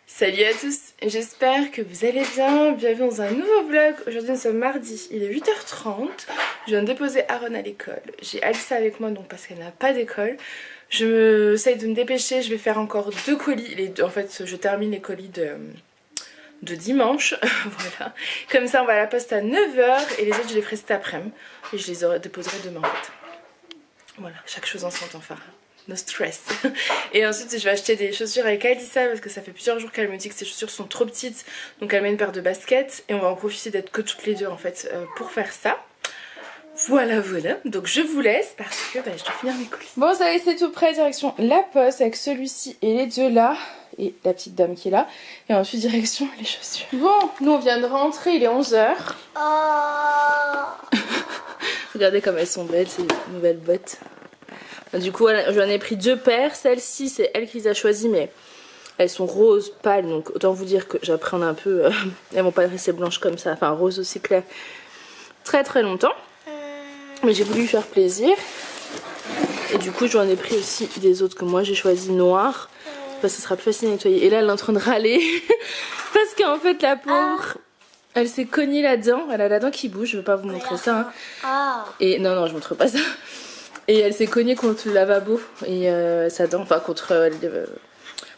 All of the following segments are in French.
Salut à tous, j'espère que vous allez bien, bienvenue dans un nouveau vlog. Aujourd'hui nous sommes mardi, il est 8h30, je viens de déposer Aaron à l'école. J'ai Alissa avec moi donc parce qu'elle n'a pas d'école. J'essaye de me dépêcher, je vais faire encore 2 colis, en fait je termine les colis de dimanche, voilà. Comme ça on va à la poste à 9h et les autres je les ferai cet après-midi et je les déposerai demain en fait. Voilà, chaque chose en son temps, enfin. No stress. Et ensuite je vais acheter des chaussures avec Alissa parce que ça fait plusieurs jours qu'elle me dit que ses chaussures sont trop petites. Donc elle met une paire de baskets et on va en profiter d'être que toutes les deux en fait pour faire ça. Voilà voilà, donc je vous laisse parce que je dois finir mes colis. Bon ça y est, c'est tout prêt, direction la poste avec celui-ci et les deux là. Et la petite dame qui est là. Et ensuite direction les chaussures. Bon, nous on vient de rentrer, il est 11h. Oh. Regardez comme elles sont belles ces nouvelles bottes. Du coup j'en ai pris 2 paires, celle-ci c'est elle qui les a choisies mais elles sont roses pâles donc autant vous dire que j'appréhende un peu, elles vont pas rester blanches comme ça, enfin rose aussi clair très très longtemps. Mais j'ai voulu lui faire plaisir et du coup j'en ai pris aussi des autres que moi j'ai choisi noires parce que ce sera plus facile à nettoyer. Et là elle est en train de râler parce qu'en fait la pauvre elle s'est cognée là-dedans, elle a la dent qui bouge, je veux pas vous montrer ça hein. Et non je montre pas ça. Et elle s'est cognée contre le lavabo et sa dent, enfin contre...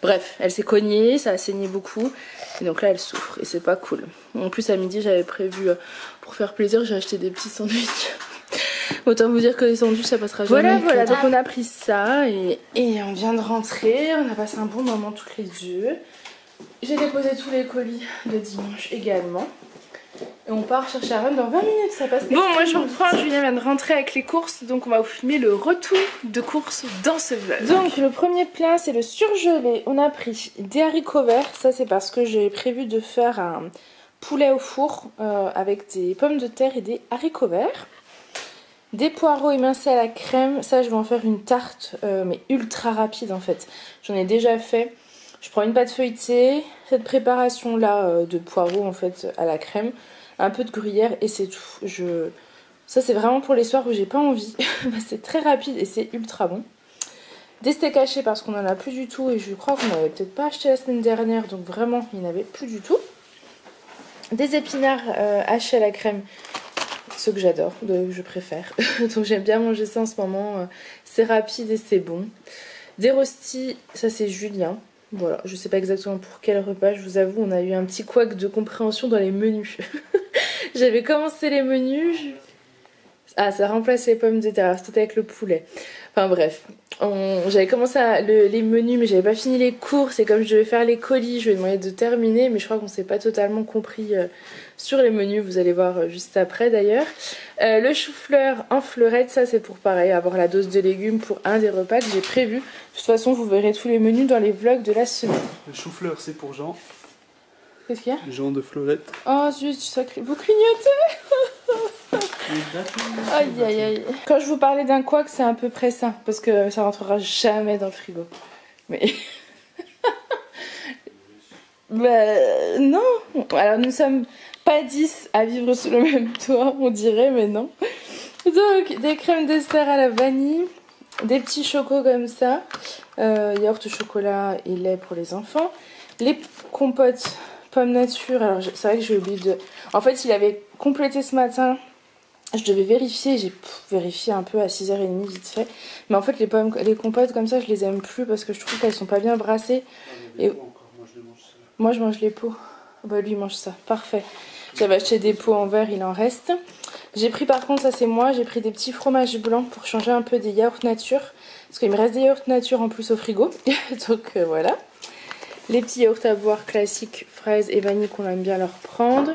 bref, elle s'est cognée, ça a saigné beaucoup. Et donc là elle souffre et c'est pas cool. En plus à midi j'avais prévu, pour faire plaisir, j'ai acheté des petits sandwichs. Autant vous dire que les sandwichs ça passera jamais. Voilà, donc on a pris ça et on vient de rentrer. On a passé un bon moment toutes les deux. J'ai déposé tous les colis de dimanche également. Et on part chercher Aaron dans 20 minutes, ça passe. Bon, moi je reprends, Julien vient de rentrer avec les courses, donc on va vous filmer le retour de courses dans ce vlog. Donc le premier plat c'est le surgelé, on a pris des haricots verts, ça c'est parce que j'ai prévu de faire un poulet au four avec des pommes de terre et des haricots verts. Des poireaux émincés à la crème, ça je vais en faire une tarte mais ultra rapide en fait. J'en ai déjà fait. Je prends une pâte feuilletée, cette préparation là de poireaux en fait à la crème, un peu de gruyère et c'est tout. Ça c'est vraiment pour les soirs où j'ai pas envie, c'est très rapide et c'est ultra bon. Des steaks hachés parce qu'on en a plus du tout et je crois qu'on n'avait peut-être pas acheté la semaine dernière donc vraiment il n'y en avait plus du tout. Des épinards hachés à la crème, ceux que j'adore, que je préfère, donc j'aime bien manger ça en ce moment, c'est rapide et c'est bon. Des rostis, ça c'est Julien. Voilà, je sais pas exactement pour quel repas, je vous avoue, on a eu un petit couac de compréhension dans les menus. J'avais commencé les menus, ah ça remplace les pommes de terre, c'était avec le poulet. Enfin bref, j'avais commencé les menus mais j'avais pas fini les courses et comme je devais faire les colis, je lui ai demandé de terminer mais je crois qu'on s'est pas totalement compris sur les menus, vous allez voir juste après d'ailleurs. Le chou-fleur en fleurette, ça c'est pour pareil, avoir la dose de légumes pour un des repas que j'ai prévu. De toute façon vous verrez tous les menus dans les vlogs de la semaine. Le chou-fleur c'est pour Jean. Qu'est-ce qu'il y a? Jean de Fleurette. Oh zut, vous clignotez. Aïe aïe aïe. Quand je vous parlais d'un couac c'est à peu près ça, parce que ça rentrera jamais dans le frigo. Mais... bah non. Alors nous sommes pas 10 à vivre sous le même toit, on dirait, mais non. Donc des crèmes dessert à la vanille, des petits chocos comme ça, yaourt au chocolat et lait pour les enfants, les compotes pommes nature. Alors c'est vrai que j'ai oublié de... En fait il avait complété ce matin, je devais vérifier, j'ai vérifié un peu à 6h30 vite fait. Mais en fait les compotes comme ça je les aime plus parce que je trouve qu'elles sont pas bien brassées. Et... moi je mange les pots. Bah lui il mange ça, parfait. J'avais acheté des pots en verre, il en reste. J'ai pris par contre, ça c'est moi, j'ai pris des petits fromages blancs pour changer un peu des yaourts nature. Parce qu'il me reste des yaourts nature en plus au frigo. Donc voilà. Les petits yaourts à boire classiques, fraises et vanille qu'on aime bien leur prendre.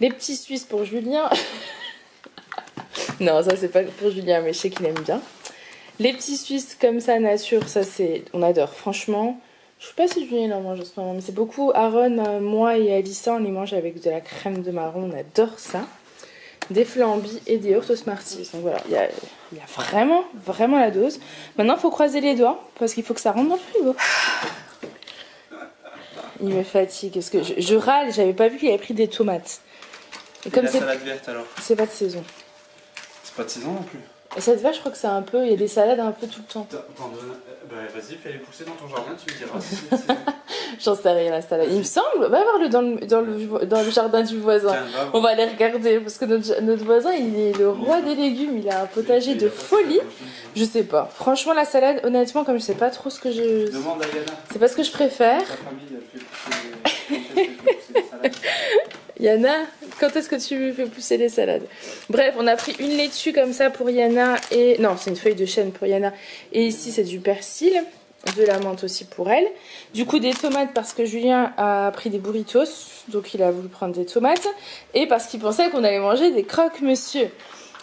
Les petits suisses pour Julien. Non, ça c'est pas pour Julien, mais je sais qu'il aime bien. Les petits suisses comme ça, nature, ça c'est... on adore, franchement. Je sais pas si Julien en mange en ce moment, mais c'est beaucoup. Aaron, moi et Alissa, on les mange avec de la crème de marron, on adore ça. Des flambis et des yaourts au Smarties. Donc voilà, il y a vraiment la dose. Maintenant, il faut croiser les doigts, parce qu'il faut que ça rentre dans le frigo. Il me fatigue, parce que je râle, j'avais pas vu qu'il avait pris des tomates. Et comme la salade verte alors? C'est pas de saison. C'est pas de saison non plus. Et cette vache, je crois que c'est un peu, il y a des salades un peu tout le temps. Bah, vas-y, fais les pousser dans ton jardin, tu me diras si c'est de saison. J'en sais rien, la salade. Il me semble, va voir dans le jardin du voisin. Tiens, va, On va aller regarder parce que notre voisin, il est le roi des légumes. Il a un potager de folie. Je sais pas. Franchement, la salade, honnêtement, comme je sais pas trop ce que je. Demande à Yana. C'est pas ce que je préfère. Ta famille, elle fait pousser des salades. Yana, quand est-ce que tu fais pousser les salades? Bref, on a pris une laitue comme ça pour Yana et... Non, c'est une feuille de chêne pour Yana. Et ici, c'est du persil, de la menthe aussi pour elle. Du coup, des tomates parce que Julien a pris des burritos, donc il a voulu prendre des tomates. Et parce qu'il pensait qu'on allait manger des croque-monsieur.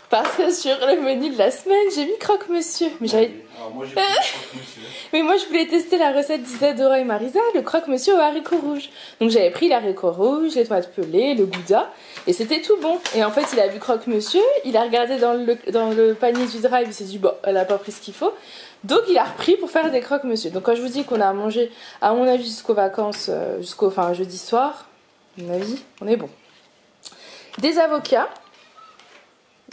Parce que sur le menu de la semaine, j'ai mis croque-monsieur. Mais j'avais... Alors moi, j'ai pris croque-monsieur. Mais moi, je voulais tester la recette d'Isadora et Marisa, le croque-monsieur aux haricots rouges. Donc j'avais pris les haricots rouges, les tomates pelées, le gouda, et c'était tout bon. Et en fait, il a vu croque-monsieur, il a regardé dans le panier du drive, il s'est dit, bon, elle a pas pris ce qu'il faut. Donc il a repris pour faire des croque-monsieur. Donc quand je vous dis qu'on a mangé, à mon avis, jusqu'aux vacances, enfin jeudi soir, à mon avis, on est bon. Des avocats.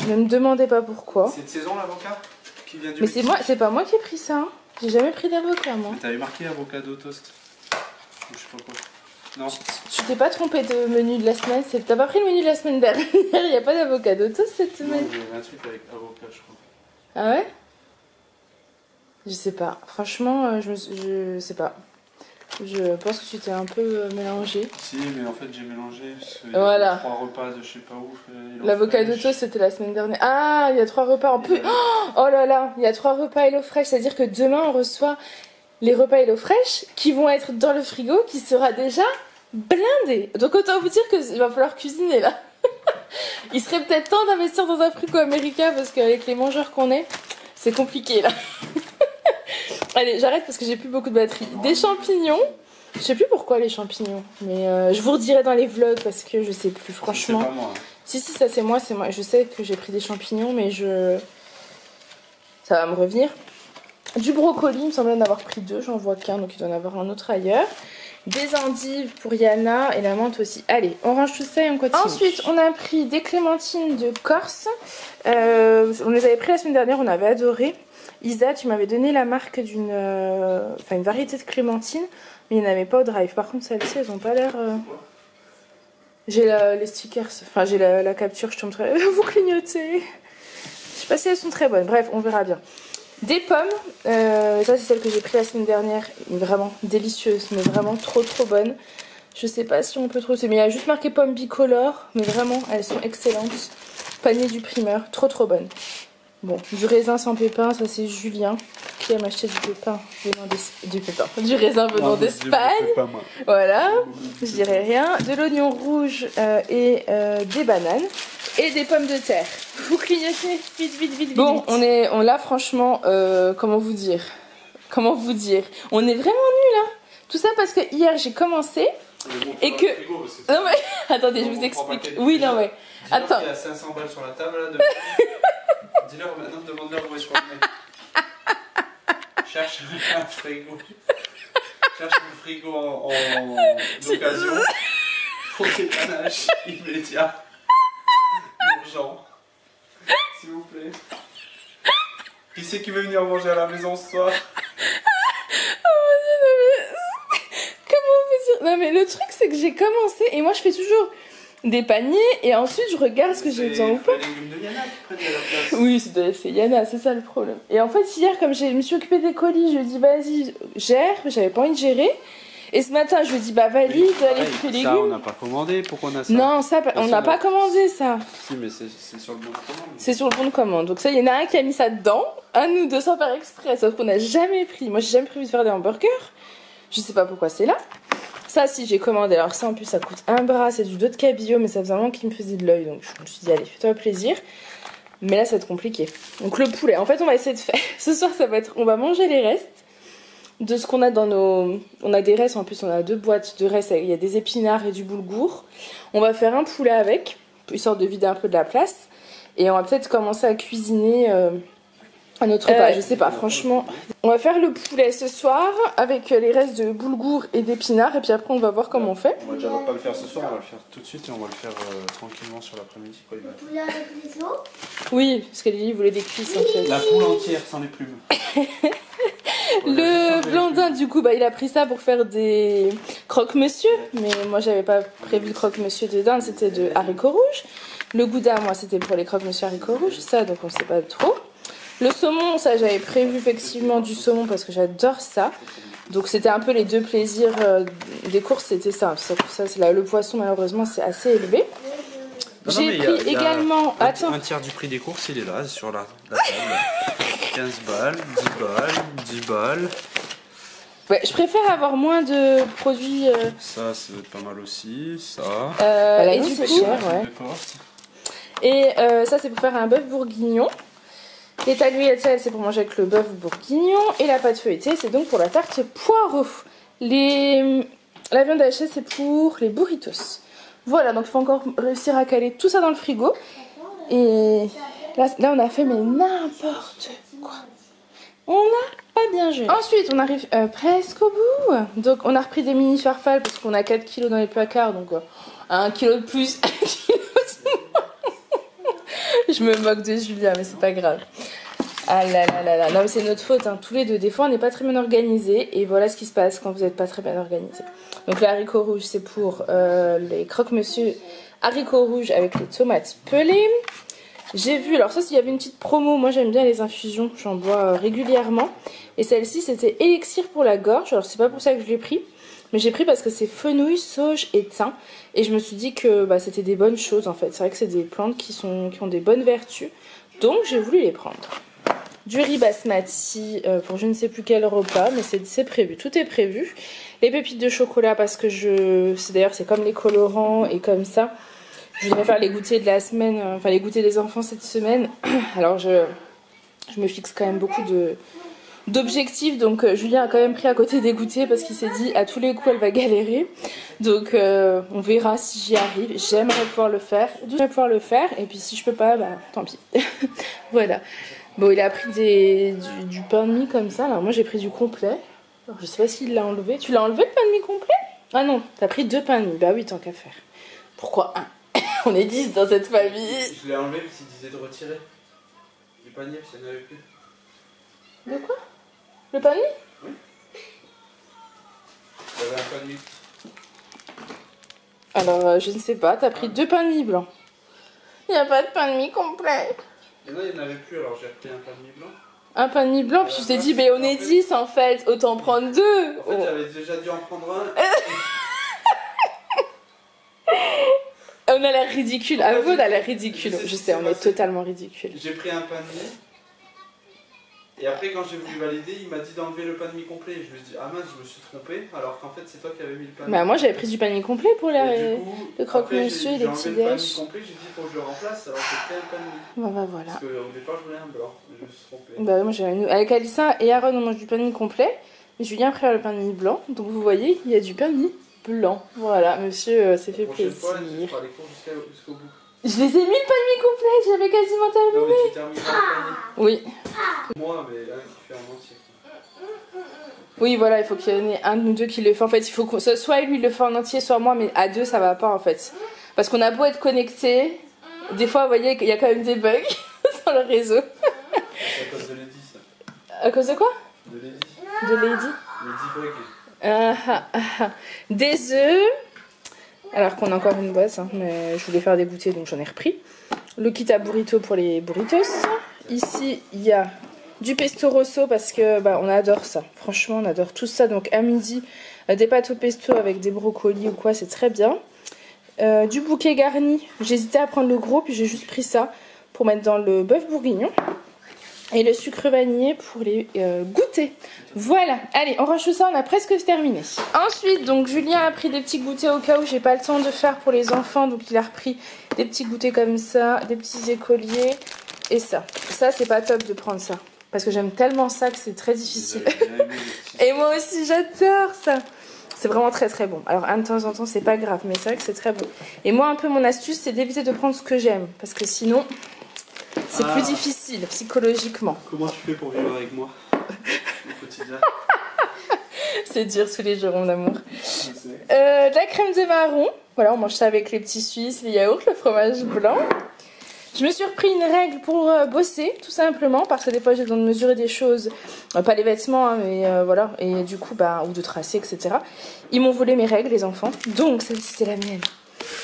Ne me demandez pas pourquoi. C'est de saison l'avocat qui vient du Mais Mexique. c'est pas moi qui ai pris ça. Hein. J'ai jamais pris d'avocat, moi. Mais t'avais marqué avocado toast. Ou je sais pas quoi. Non. Tu t'es pas trompé de menu de la semaine. T'as pas pris le menu de la semaine dernière. Il n'y a pas d'avocado toast cette Non, semaine. il y avait un truc avec avocat, je crois. Ah ouais? Je sais pas. Franchement, je sais pas. Je pense que tu t'es un peu mélangé. Si, mais en fait j'ai mélangé. Parce qu'il y Voilà. avait 3 repas de je sais pas où. L'avocado toast c'était la semaine dernière. Ah, il y a 3 repas en plus. Oh là là, il y a 3 repas HelloFresh. C'est-à-dire que demain on reçoit les repas HelloFresh qui vont être dans le frigo, qui sera déjà blindé. Donc autant vous dire qu'il va falloir cuisiner là. Il serait peut-être temps d'investir dans un frigo américain parce qu'avec les mangeurs qu'on est, c'est compliqué là. Allez, j'arrête parce que j'ai plus beaucoup de batterie. Des champignons. Je sais plus pourquoi les champignons, mais je vous redirai dans les vlogs parce que je sais plus franchement. C'est pas moi. Si ça c'est moi, c'est moi. Je sais que j'ai pris des champignons, mais ça va me revenir. Du brocoli, il me semble en avoir pris 2, j'en vois qu'un, donc il doit en avoir un autre ailleurs. Des endives pour Yana et la menthe aussi. Allez, on range tout ça et on continue. Ensuite, on a pris des clémentines de Corse. On les avait pris la semaine dernière, on avait adoré. Isa, tu m'avais donné la marque d'une une variété de clémentines, mais il n'y en avait pas au drive. Par contre, celles-ci, elles ont pas l'air... J'ai les stickers, enfin j'ai la capture, je te montrerai. Vous clignotez. Je sais pas si elles sont très bonnes, bref, on verra bien. Des pommes, ça c'est celle que j'ai pris la semaine dernière, vraiment délicieuse, mais vraiment trop bonne. Je sais pas si on peut trouver, mais il y a juste marqué pommes bicolores, mais vraiment elles sont excellentes. Panier du primeur, trop bonne. Bon, du raisin sans pépins, ça c'est Julien qui aime acheter du raisin venant d'Espagne. Voilà, je dirais rien. De l'oignon rouge et des bananes. Et des pommes de terre. Vous clignotez vite. Bon, là franchement, comment vous dire, on est vraiment nuls hein. Tout ça parce que hier j'ai commencé et que... Non mais, attendez, je vous explique. Oui, non mais, attends. Il y a 500 balles sur la table là. Dis-leur maintenant, demande-leur où est-ce qu'on met. Cherche un frigo. Cherche un frigo en d'occasion. Pour dépannage immédiat. Urgent. S'il vous plaît. Qui c'est qui veut venir manger à la maison ce soir? Comment vous dire? Non mais le truc c'est que j'ai commencé et moi je fais toujours des paniers et ensuite je regarde ce que j'ai besoin ou pas. C'est les légumes de Yana qui prennent de la place. Oui, c'est Yana, c'est ça le problème. Et en fait hier comme je me suis occupée des colis, je lui ai dit vas-y gère, mais j'avais pas envie de gérer. Et ce matin je lui ai dit bah valide les légumes. Ça on n'a pas commandé, pourquoi on a ça? Non ça on n'a pas commandé ça. Si mais c'est sur le bon de commande. C'est sur le bon de commande. Donc ça il y en a un qui a mis ça dedans, un nous deux sans faire exprès, sauf qu'on n'a jamais pris. Moi j'ai jamais prévu de faire des hamburgers. Je sais pas pourquoi c'est là. Ça si j'ai commandé, alors ça en plus ça coûte un bras, c'est du dos de cabillaud mais ça faisait vraiment qu'il me faisait de l'œil donc je me suis dit allez fais-toi plaisir. Mais là ça va être compliqué. Donc le poulet, en fait on va essayer de faire, ce soir ça va être, on va manger les restes de ce qu'on a dans nos, on a des restes en plus, on a 2 boîtes de restes, il y a des épinards et du boulgour. On va faire un poulet avec, histoire de vider un peu de la place et on va peut-être commencer à cuisiner un autre repas, je sais pas, franchement. On va faire le poulet ce soir avec les restes de boulgour et d'épinards et puis après on va voir comment on fait. On va déjà pas le faire ce soir, on va le faire tout de suite et on va le faire tranquillement sur l'après-midi. Le poulet avec les os? Oui, parce que Lily voulait des cuisses en fait. La poule entière sans les plumes. Le Blandin, du coup, bah, il a pris ça pour faire des croque-monsieur. Mais moi, j'avais pas prévu de croque-monsieur de dinde, c'était de haricots rouges. Le Gouda, moi, c'était pour les croque-monsieur haricots rouges. Ça, donc on sait pas trop. Le saumon, ça, j'avais prévu effectivement du saumon parce que j'adore ça. Donc c'était un peu les deux plaisirs des courses, c'était ça. Ça c'est là, le poisson, malheureusement, c'est assez élevé. J'ai pris également... Un tiers du prix des courses, il est là, sur la table. 15 balles, 10 balles, 10 balles. Ouais, je préfère avoir moins de produits... Ça, c'est pas mal aussi, ça. Et du coup... Cher, ouais. Et ça, c'est pour faire un bœuf bourguignon. Les tagliatelles, c'est pour manger avec le bœuf bourguignon. Et la pâte feuilletée, c'est donc pour la tarte poireau. La viande hachée, c'est pour les burritos. Voilà, donc il faut encore réussir à caler tout ça dans le frigo. Et là on a fait mais n'importe quoi. On n'a pas bien géré. Ensuite, on arrive presque au bout. Donc on a repris des mini farfales parce qu'on a 4 kilos dans les placards. Donc 1 kilo de plus, 1 kilo de moins. Je me moque de Julia, mais c'est pas grave. Ah là là là là. Non mais c'est notre faute, hein. Tous les deux. Des fois on n'est pas très bien organisés. Et voilà ce qui se passe quand vous n'êtes pas très bien organisés. Donc les haricots rouges, c'est pour les croque-monsieur haricots rouges avec les tomates pelées. J'ai vu, alors ça, s'il y avait une petite promo, moi j'aime bien les infusions, j'en bois régulièrement. Et celle-ci, c'était élixir pour la gorge. Alors c'est pas pour ça que je l'ai pris, mais j'ai pris parce que c'est fenouil, sauge et thym. Et je me suis dit que bah, c'était des bonnes choses en fait. C'est vrai que c'est des plantes qui ont des bonnes vertus. Donc j'ai voulu les prendre. Du riz basmati pour je ne sais plus quel repas, mais c'est prévu, tout est prévu. Les pépites de chocolat parce que d'ailleurs c'est comme les colorants et comme ça. Je voudrais faire les goûters de la semaine, enfin les goûters des enfants cette semaine. Alors je me fixe quand même beaucoup d'objectifs, donc Julien a quand même pris à côté des goûters parce qu'il s'est dit à tous les coups elle va galérer. Donc on verra si j'y arrive. J'aimerais pouvoir le faire, et puis si je peux pas, bah tant pis. Voilà. Bon, il a pris du pain de mie comme ça. Alors moi j'ai pris du complet. Alors, je sais pas s'il l'a enlevé. Tu l'as enlevé le pain de mie complet? Ah non, t'as pris 2 pains de mie. Bah oui, tant qu'à faire. Pourquoi 1? On est 10 dans cette famille. Je l'ai enlevé parce qu'il disait de retirer du panier parce qu'il n'y en avait plus. De quoi? Le pain de mie? Oui. Il y avait un pain de mie. Alors je ne sais pas, t'as pris 2 pains de mie blancs. Il n'y a pas de pain de mie complet. Et non, il n'y en avait plus, alors j'ai repris un pain de mie blanc. Un pain de mie blanc, puis je t'ai dit, mais on est 10 en fait, autant prendre 2. En fait, j'avais déjà dû en prendre un. On a l'air ridicule, à vous on a l'air ridicule. Je sais, on est totalement ridicule. J'ai pris un pain de mie. Et après, quand j'ai voulu valider, il m'a dit d'enlever le pain de mie complet. Je me suis dit, ah mince, je me suis trompé. Alors qu'en fait, c'est toi qui avais mis le pain de mie. Bah, moi j'avais pris du pain de mie complet pour le croque-monsieur et les petits déj. J'ai enlevé le pain de mie déj. complet, j'ai dit, faut que je le remplace. Alors j'ai pris un pain de mie. Bah voilà. Parce qu'au départ, je voulais un blanc. Je me suis trompé. Bah, moi j'avais. Avec Alissa et Aaron, on mange du pain de mie complet. Et Julien a pris le pain de mie blanc. Donc vous voyez, il y a du pain de mie blanc. Voilà, monsieur s'est fait plaisir. Fois, tu feras les cours jusqu'au bout. Je les ai mis le pain de mie complet, j'avais quasiment terminé. Non, mais tu termines pas le panier. Oui. Moi, mais là, qui fait un entier. Oui, voilà, il faut qu'il y en ait un de nous deux qui le fait. En fait, il faut que soit lui le fait en entier, soit moi, mais à deux, ça va pas en fait. Parce qu'on a beau être connectés, des fois, vous voyez qu'il y a quand même des bugs sur le réseau. C'est à cause de Lady, ça. À cause de quoi? De Lady. De Lady. Ladybug. Des œufs. Alors qu'on a encore une boîte, hein, mais je voulais faire des goûters, donc j'en ai repris. Le kit à burrito pour les burritos. Ici, il y a du pesto rosso parce que bah, on adore ça. Franchement, on adore tout ça. Donc à midi, des pâtes au pesto avec des brocolis ou quoi, c'est très bien. Du bouquet garni. J'hésitais à prendre le gros, puis j'ai juste pris ça pour mettre dans le bœuf bourguignon. Et le sucre vanillé pour les goûters. Voilà, allez, on range tout ça, on a presque terminé. Ensuite, donc Julien a pris des petits goûters au cas où j'ai pas le temps de faire pour les enfants. Donc il a repris des petits goûters comme ça, des petits écoliers et ça. Ça, c'est pas top de prendre ça. Parce que j'aime tellement ça que c'est très difficile. Et moi aussi, j'adore ça. C'est vraiment très très bon. Alors un de temps en temps, c'est pas grave, mais c'est vrai que c'est très bon. Et moi, un peu mon astuce, c'est d'éviter de prendre ce que j'aime. Parce que sinon... c'est plus difficile psychologiquement. Comment tu fais pour vivre avec moi au quotidien? C'est dur tous les jours, mon amour. De la crème de marron. Voilà, on mange ça avec les petits suisses, les yaourts, le fromage blanc. Je me suis repris une règle pour bosser, tout simplement, parce que des fois j'ai besoin de mesurer des choses, pas les vêtements, hein, mais voilà, et du coup, bah, ou de tracer, etc. Ils m'ont volé mes règles, les enfants, donc celle-ci c'est la mienne.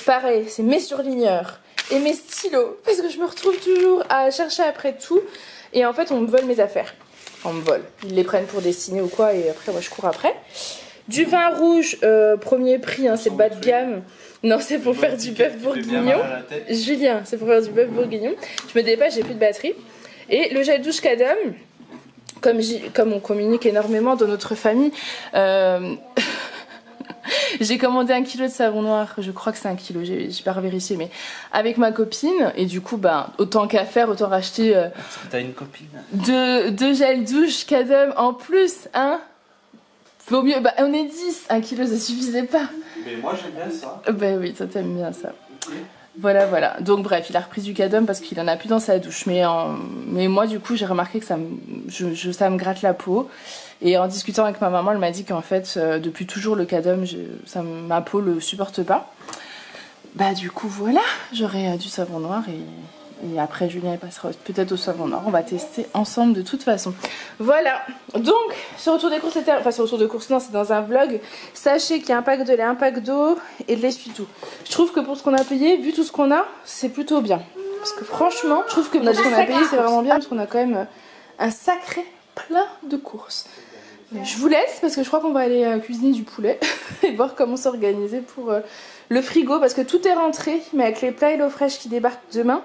Pareil, c'est mes surligneurs et mes stylos, parce que je me retrouve toujours à chercher après tout, et en fait on me vole mes affaires. On me vole, ils les prennent pour dessiner ou quoi, et après moi je cours après. Du vin rouge, premier prix, hein, c'est bas de gamme. Non, c'est pour faire du bœuf bourguignon. Julien, c'est pour faire du bœuf bourguignon. Je me dépêche, j'ai plus de batterie. Et le gel douche Cadum, comme on communique énormément dans notre famille, j'ai commandé 1 kg de savon noir. Je crois que c'est 1 kg, j'ai pas revérifié, mais avec ma copine. Et du coup, bah, autant qu'à faire, autant racheter Parce que t'as une copine. deux gels douche Cadum en plus, hein. Vaut mieux, bah on est 10, 1 kg ça suffisait pas. Mais moi j'aime bien ça. Bah oui, toi t'aimes bien ça. Okay. Voilà, voilà. Donc bref, il a repris du Cadum parce qu'il en a plus dans sa douche. Mais moi du coup j'ai remarqué que ça me gratte la peau. Et en discutant avec ma maman, elle m'a dit qu'en fait depuis toujours le Cadum, ma peau le supporte pas. Bah du coup voilà, j'aurai du savon noir et après Julien il passera peut-être au savon noir. On va tester ensemble de toute façon. Voilà, donc ce retour des courses, enfin ce retour de courses non c'est dans un vlog. Sachez qu'il y a un pack de lait, un pack d'eau et de l'essuie-tout. Je trouve que pour ce qu'on a payé, vu tout ce qu'on a, c'est plutôt bien. Parce que franchement, je trouve que ce qu'on a payé c'est vraiment bien parce qu'on a quand même un sacré plein de courses. Je vous laisse parce que je crois qu'on va aller cuisiner du poulet et voir comment s'organiser pour le frigo parce que tout est rentré mais avec les plats et l'eau fraîche qui débarquent demain.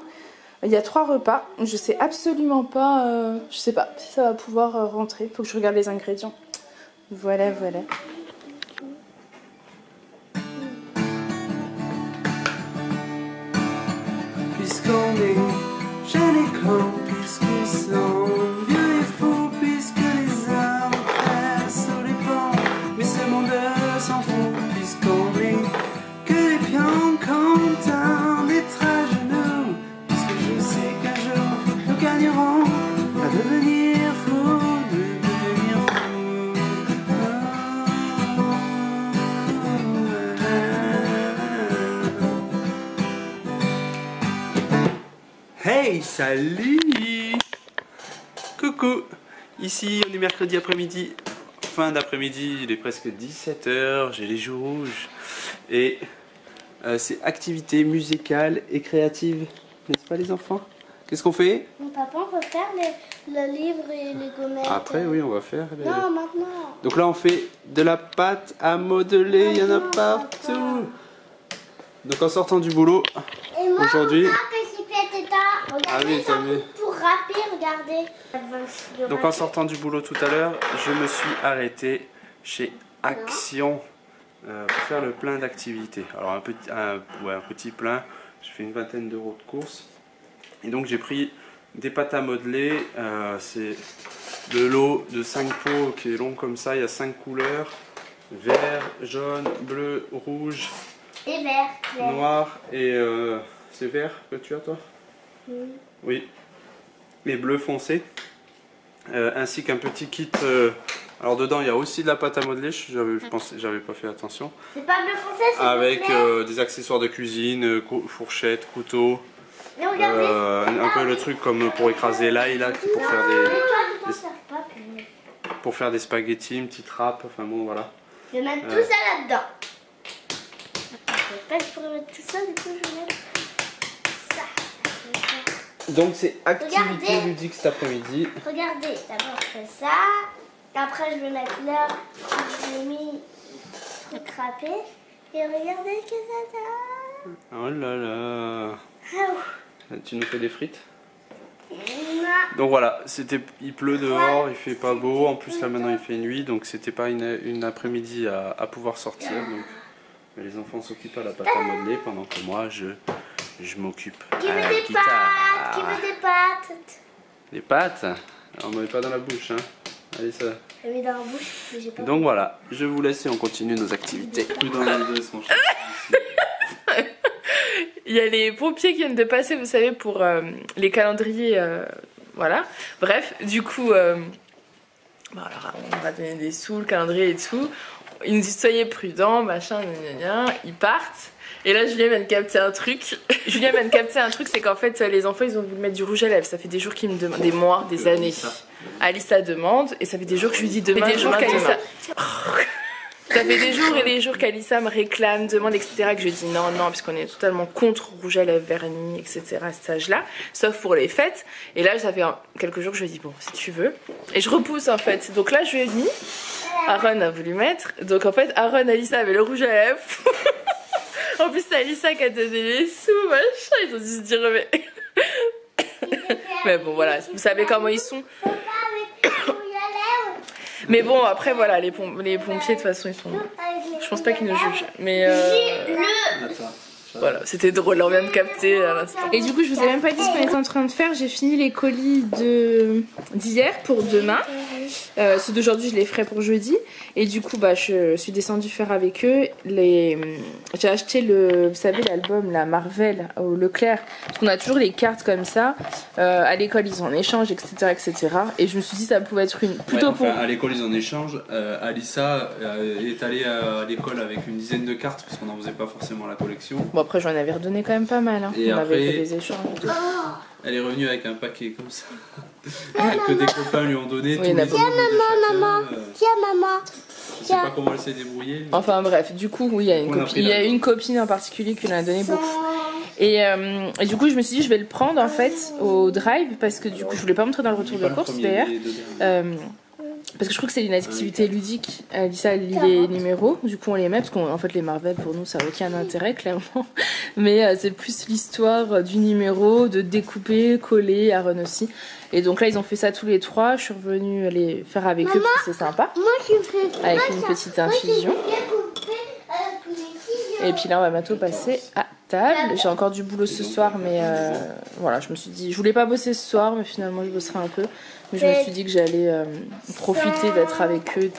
Il y a 3 repas, je sais absolument pas, je sais pas si ça va pouvoir rentrer, faut que je regarde les ingrédients. Voilà, voilà. Puisqu'on est jeunes et cons, puisqu'ils sont vieux et fous, puisque les hommes pressent sur les ponts, mais ce monde s'en fout, puisqu'on est que des pions contents d'être à genoux. Je sais qu'un jour nous gagnerons à devenir fous, Hey, salut! Coucou! Ici, on est mercredi après-midi, fin d'après-midi, il est presque 17 h, j'ai les joues rouges. Et c'est activité musicale et créative. N'est-ce pas les enfants? Qu'est-ce qu'on fait? Mon papa, on peut faire le livre et les gommettes. Après oui on va faire les... Non, maintenant. Donc là on fait de la pâte à modeler, il y en a partout. Papa. Donc en sortant du boulot aujourd'hui... Ah oui, t'as vu. Pour râper, regardez. Donc en sortant du boulot tout à l'heure, je me suis arrêté chez Action pour faire le plein d'activités. Alors un petit plein, j'ai fait une vingtaine d'euros de courses. Et donc j'ai pris des pâtes à modeler, c'est de l'eau de 5 pots qui est long comme ça, il y a 5 couleurs, vert, jaune, bleu, rouge, et vert, clair. Noir et c'est vert que tu as toi? Oui, et bleu foncé, ainsi qu'un petit kit, alors dedans il y a aussi de la pâte à modeler, j'avais pas fait attention. C'est pas bleu foncé, c'est avec des accessoires de cuisine, fourchette, couteau. Un peu le truc comme pour écraser l'ail là, pour faire des spaghettis, une petite râpe, enfin bon voilà. Je vais mettre tout ça là-dedans. Je pourrais mettre tout ça, du coup je vais mettre ça. Donc c'est activité ludique cet après-midi. Regardez, d'abord je fais ça, après je vais mettre l'heure que j'ai mis truc râpé, et regardez ce que ça donne. Oh là là. Tu nous fais des frites? Non. Donc voilà, il pleut dehors, il fait pas beau, en plus là maintenant il fait nuit, donc c'était pas une après-midi à pouvoir sortir. Donc les enfants s'occupent à la pâte à modeler pendant que moi je m'occupe à la guitare. Qui veut des pâtes? Des pâtes? On ne met pas dans la bouche, hein. Allez ça. Je mets dans la bouche, mais j'ai pas. Donc voilà, je vous laisse et on continue nos activités. Il y a les pompiers qui viennent de passer, vous savez, pour les calendriers, voilà. Bref, du coup, bon, alors, on va donner des sous, le calendrier et tout. ils nous disent soyez prudents, machin, ils partent. Et là, Julien vient de capter un truc. Julien vient de capter un truc, c'est qu'en fait, les enfants, ils ont voulu mettre du rouge à lèvres. Ça fait des jours qu'ils me demandent, des mois, des années. Alissa demande, et ça fait des jours que je lui dis demain, demain. Ça fait des jours et des jours qu'Alissa me réclame, demande, etc. Que je dis non, non, puisqu'on est totalement contre rouge à lèvres, vernis, etc. à cet âge-là, sauf pour les fêtes. Et là, ça fait quelques jours que je lui dis bon, si tu veux. Et je repousse en fait. Donc là, je lui ai mis. Aaron a voulu mettre. Donc en fait, Aaron, Alissa avait le rouge à lèvres. En plus, c'est Alissa qui a donné les sous, machin. Ils ont dû se dire mais. Mais bon, voilà, vous savez comment ils sont. Mais bon, après, voilà, les pompiers, de toute façon, ils sont... Je pense pas qu'ils nous jugent. Mais voilà, c'était drôle, on vient de capter à l'instant. Et du coup, je vous ai même pas dit ce qu'on était en train de faire. J'ai fini les colis d'hier pour demain. Ceux d'aujourd'hui, je les ferai pour jeudi. Et du coup, bah, je suis descendue faire avec eux. J'ai acheté vous savez, l'album, la Marvel au Leclerc. Parce qu'on a toujours les cartes comme ça. À l'école, ils en échangent, etc., etc. Et je me suis dit, ça pouvait être plutôt pour... À l'école, ils en échangent. Alissa est allée à l'école avec une dizaine de cartes parce qu'on n'en faisait pas forcément la collection. Bon, après, j'en avais redonné quand même pas mal. Hein. Et on après, avait fait des échanges. Elle est revenue avec un paquet comme ça. Que des copains lui ont donné. Oui, Tiens, maman. Tiens, maman. Je sais pas comment elle s'est débrouillée. Enfin bref, du coup, oui, il y a une copine en particulier qui en a donné beaucoup. Et du coup, je me suis dit, je vais le prendre en fait au drive parce que du coup, je voulais pas montrer dans le retour de course d'ailleurs. Parce que je trouve que c'est une activité ludique. Alissa lit les numéros, du coup on les met parce qu'en fait les Marvel pour nous ça n'a aucun intérêt clairement. Mais c'est plus l'histoire du numéro, de découper, coller, Aaron aussi. Et donc là ils ont fait ça tous les trois. Je suis revenue les faire avec eux parce que c'est sympa. Moi je fais avec une petite infusion. Et puis là on va bientôt passer à table. J'ai encore du boulot ce soir mais voilà, je me suis dit, je voulais pas bosser ce soir mais finalement je bosserai un peu. Mais je me suis dit que j'allais profiter d'être avec eux,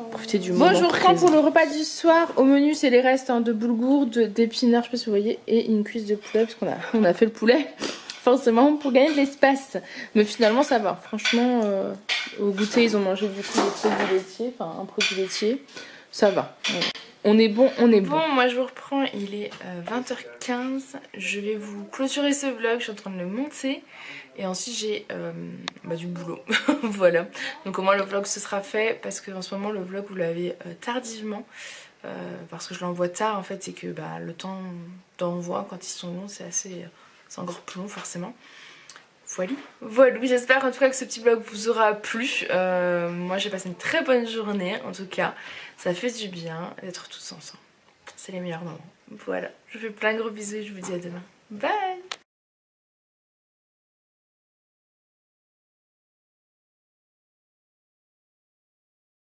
profiter du moment. Bon, je vous reprends pour le repas du soir. Au menu, c'est les restes de boulgour, d'épinards, je sais pas si vous voyez, et une cuisse de poulet, parce qu'on a fait le poulet, forcément, pour gagner de l'espace. Mais finalement, ça va. Franchement, au goûter, ils ont mangé du coup des produits laitiers, enfin un produit laitier. Ça va. On est bon, on est bon. Bon, moi je vous reprends, il est 20h15. Je vais vous clôturer ce vlog, je suis en train de le monter. Et ensuite j'ai du boulot. Voilà. Donc au moins le vlog se sera fait parce qu'en ce moment le vlog vous l'avez tardivement. Parce que je l'envoie tard en fait, c'est que le temps d'envoi quand ils sont longs c'est encore plus long forcément. Voilà, j'espère en tout cas que ce petit vlog vous aura plu. Moi j'ai passé une très bonne journée en tout cas. Ça fait du bien d'être tous ensemble. C'est les meilleurs moments. Voilà, je vous fais plein de gros bisous et je vous dis à demain. Bye!